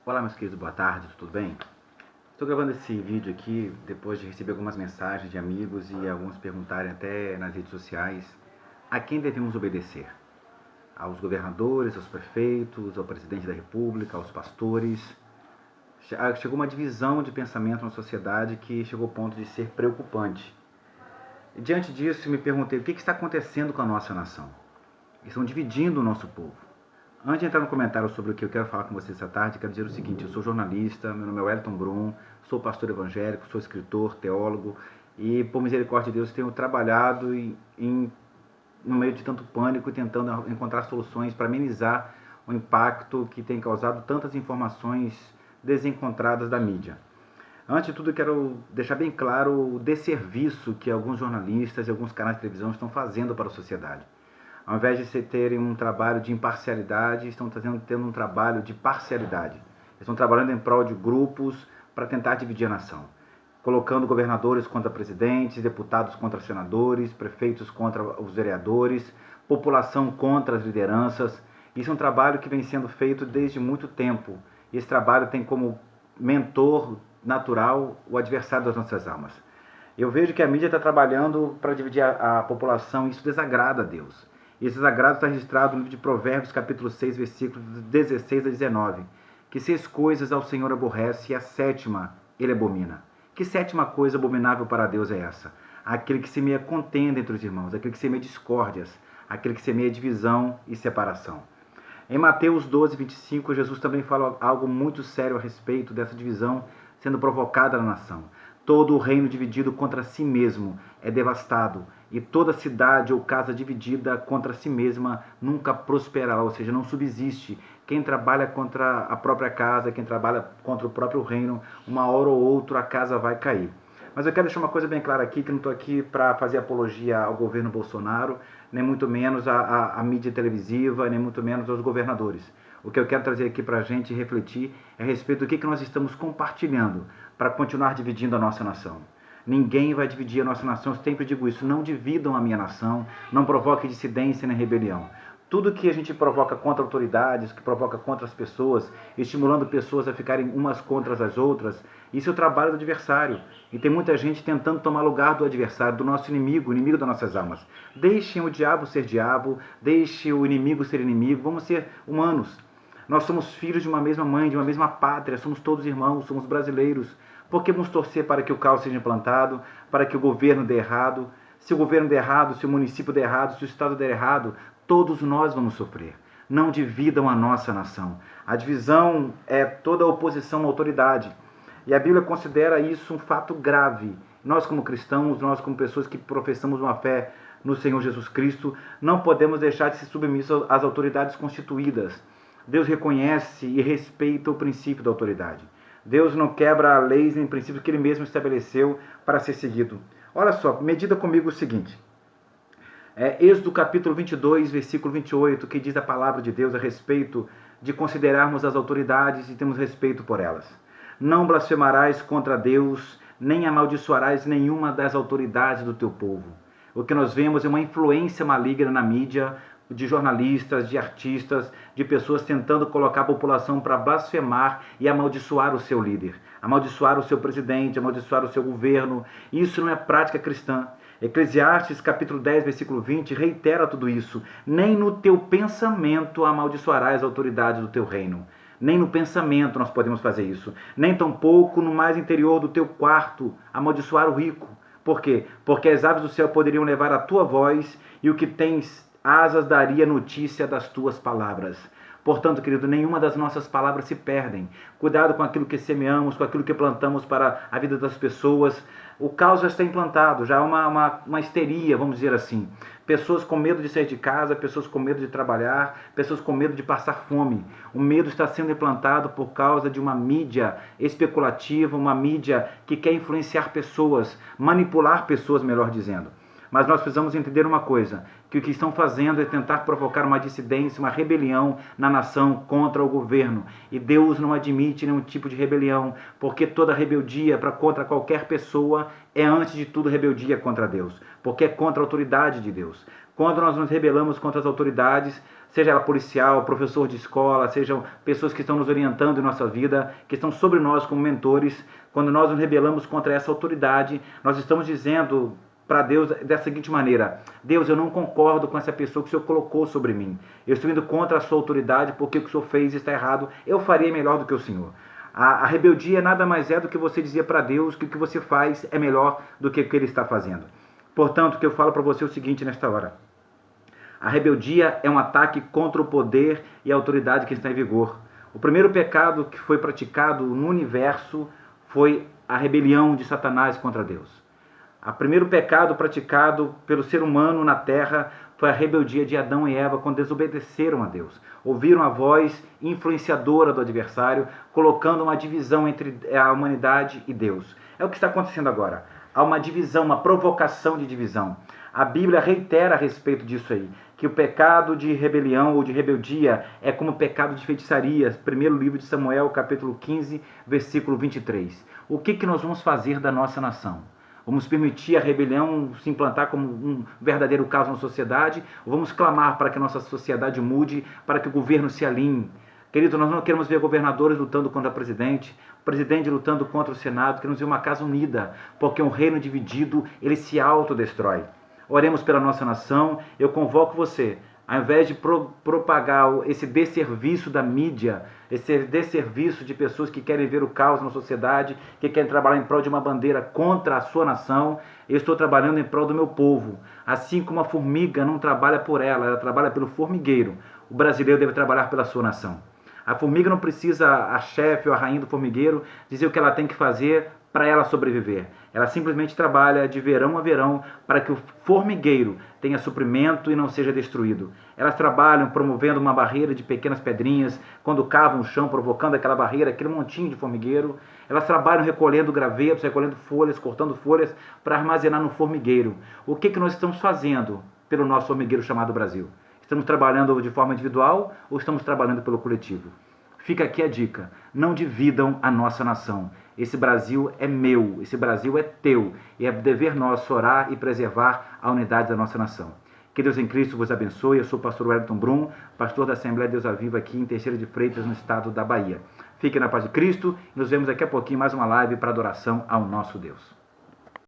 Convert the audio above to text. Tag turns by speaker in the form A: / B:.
A: Olá, meus queridos, boa tarde, tudo bem? Estou gravando esse vídeo aqui depois de receber algumas mensagens de amigos e alguns perguntarem até nas redes sociais a quem devemos obedecer. Aos governadores, aos prefeitos, ao presidente da república, aos pastores. Chegou uma divisão de pensamento na sociedade que chegou ao ponto de ser preocupante. E diante disso, me perguntei o que está acontecendo com a nossa nação. Estão dividindo o nosso povo. Antes de entrar no comentário sobre o que eu quero falar com vocês essa tarde, quero dizer o seguinte: eu sou jornalista, meu nome é Wellington Brum, sou pastor evangélico, sou escritor, teólogo e, por misericórdia de Deus, tenho trabalhado no meio de tanto pânico e tentando encontrar soluções para amenizar o impacto que tem causado tantas informações desencontradas da mídia. Antes de tudo, eu quero deixar bem claro o desserviço que alguns jornalistas e alguns canais de televisão estão fazendo para a sociedade. Ao invés de terem um trabalho de imparcialidade, estão tendo um trabalho de parcialidade. Estão trabalhando em prol de grupos para tentar dividir a nação, colocando governadores contra presidentes, deputados contra senadores, prefeitos contra os vereadores, população contra as lideranças. Isso é um trabalho que vem sendo feito desde muito tempo. E esse trabalho tem como mentor natural o adversário das nossas almas. Eu vejo que a mídia está trabalhando para dividir a população e isso desagrada a Deus. E esse desagrado está registrado no livro de Provérbios, capítulo 6, versículos 16 a 19. Que 6 coisas ao Senhor aborrece e a 7ª ele abomina. Que 7ª coisa abominável para Deus é essa? Aquele que semeia contenda entre os irmãos, aquele que semeia discórdias, aquele que semeia divisão e separação. Em Mateus 12, 25, Jesus também fala algo muito sério a respeito dessa divisão sendo provocada na nação. Todo o reino dividido contra si mesmo é devastado, e toda cidade ou casa dividida contra si mesma nunca prosperará, ou seja, não subsiste. Quem trabalha contra a própria casa, quem trabalha contra o próprio reino, uma hora ou outra a casa vai cair. Mas eu quero deixar uma coisa bem clara aqui, que não estou aqui para fazer apologia ao governo Bolsonaro, nem muito menos à mídia televisiva, nem muito menos aos governadores. O que eu quero trazer aqui para a gente refletir é a respeito do que nós estamos compartilhando para continuar dividindo a nossa nação. Ninguém vai dividir a nossa nação, eu sempre digo isso: não dividam a minha nação, não provoquem dissidência nem rebelião. Tudo que a gente provoca contra autoridades, que provoca contra as pessoas, estimulando pessoas a ficarem umas contra as outras, isso é o trabalho do adversário. E tem muita gente tentando tomar lugar do adversário, do nosso inimigo, o inimigo das nossas almas. Deixem o diabo ser diabo, deixem o inimigo ser inimigo, vamos ser humanos. Nós somos filhos de uma mesma mãe, de uma mesma pátria, somos todos irmãos, somos brasileiros. Por que vamos torcer para que o caos seja implantado, para que o governo dê errado? Se o governo der errado, se o município der errado, se o estado der errado, todos nós vamos sofrer. Não dividam a nossa nação. A divisão é toda oposição à autoridade. E a Bíblia considera isso um fato grave. Nós, como cristãos, nós, como pessoas que professamos uma fé no Senhor Jesus Cristo, não podemos deixar de ser submissos às autoridades constituídas. Deus reconhece e respeita o princípio da autoridade. Deus não quebra leis nem princípios que Ele mesmo estabeleceu para ser seguido. Olha só, medita comigo o seguinte. Êxodo capítulo 22, versículo 28, que diz a palavra de Deus a respeito de considerarmos as autoridades e termos respeito por elas. Não blasfemarás contra Deus, nem amaldiçoarás nenhuma das autoridades do teu povo. O que nós vemos é uma influência maligna na mídia, de jornalistas, de artistas, de pessoas tentando colocar a população para blasfemar e amaldiçoar o seu líder, amaldiçoar o seu presidente, amaldiçoar o seu governo. Isso não é prática cristã. Eclesiastes capítulo 10, versículo 20, reitera tudo isso. Nem no teu pensamento amaldiçoarás a autoridade do teu reino. Nem no pensamento nós podemos fazer isso. Nem tampouco no mais interior do teu quarto amaldiçoar o rico. Por quê? Porque as aves do céu poderiam levar a tua voz e o que tens asas daria notícia das tuas palavras. Portanto, querido, nenhuma das nossas palavras se perdem. Cuidado com aquilo que semeamos, com aquilo que plantamos para a vida das pessoas. O caos já está implantado, já há uma histeria, vamos dizer assim. Pessoas com medo de sair de casa, pessoas com medo de trabalhar, pessoas com medo de passar fome. O medo está sendo implantado por causa de uma mídia especulativa, uma mídia que quer influenciar pessoas, manipular pessoas, melhor dizendo. Mas nós precisamos entender uma coisa, que o que estão fazendo é tentar provocar uma dissidência, uma rebelião na nação contra o governo. E Deus não admite nenhum tipo de rebelião, porque toda rebeldia contra qualquer pessoa é, antes de tudo, rebeldia contra Deus, porque é contra a autoridade de Deus. quando nós nos rebelamos contra as autoridades, seja ela policial, professor de escola, sejam pessoas que estão nos orientando em nossa vida, que estão sobre nós como mentores, quando nós nos rebelamos contra essa autoridade, nós estamos dizendo para Deus da seguinte maneira: Deus, eu não concordo com essa pessoa que o Senhor colocou sobre mim. Eu estou indo contra a sua autoridade porque o que o Senhor fez está errado. Eu faria melhor do que o Senhor. A rebeldia nada mais é do que você dizer para Deus que o que você faz é melhor do que o que Ele está fazendo. Portanto, o que eu falo para você é o seguinte nesta hora: a rebeldia é um ataque contra o poder e a autoridade que está em vigor. O primeiro pecado que foi praticado no universo foi a rebelião de Satanás contra Deus. O primeiro pecado praticado pelo ser humano na terra foi a rebeldia de Adão e Eva quando desobedeceram a Deus. Ouviram a voz influenciadora do adversário, colocando uma divisão entre a humanidade e Deus. É o que está acontecendo agora. Há uma divisão, uma provocação de divisão. A Bíblia reitera a respeito disso aí, que o pecado de rebelião ou de rebeldia é como o pecado de feitiçaria. Primeiro livro de Samuel, capítulo 15, versículo 23. O que nós vamos fazer da nossa nação? Vamos permitir a rebelião se implantar como um verdadeiro caos na sociedade? Ou vamos clamar para que a nossa sociedade mude, para que o governo se alinhe? Querido, nós não queremos ver governadores lutando contra o presidente lutando contra o Senado. Queremos ver uma casa unida, porque um reino dividido, ele se autodestrói. Oremos pela nossa nação. Eu convoco você, ao invés de propagar esse desserviço da mídia, esse desserviço de pessoas que querem ver o caos na sociedade, que querem trabalhar em prol de uma bandeira contra a sua nação, eu estou trabalhando em prol do meu povo. Assim como a formiga não trabalha por ela trabalha pelo formigueiro, o brasileiro deve trabalhar pela sua nação. A formiga não precisa a chefe ou a rainha do formigueiro dizer o que ela tem que fazer para ela sobreviver. Ela simplesmente trabalha de verão a verão para que o formigueiro tenha suprimento e não seja destruído. Elas trabalham promovendo uma barreira de pequenas pedrinhas, quando cavam o chão, provocando aquela barreira, aquele montinho de formigueiro. Elas trabalham recolhendo gravetos, recolhendo folhas, cortando folhas para armazenar no formigueiro. O que nós estamos fazendo pelo nosso formigueiro chamado Brasil? Estamos trabalhando de forma individual ou estamos trabalhando pelo coletivo? Fica aqui a dica: não dividam a nossa nação. Esse Brasil é meu, esse Brasil é teu, e é dever nosso orar e preservar a unidade da nossa nação. Que Deus em Cristo vos abençoe. Eu sou o pastor Wellington Brum, pastor da Assembleia Deus Aviva aqui em Teixeira de Freitas, no estado da Bahia. Fiquem na paz de Cristo e nos vemos daqui a pouquinho mais uma live para adoração ao nosso Deus.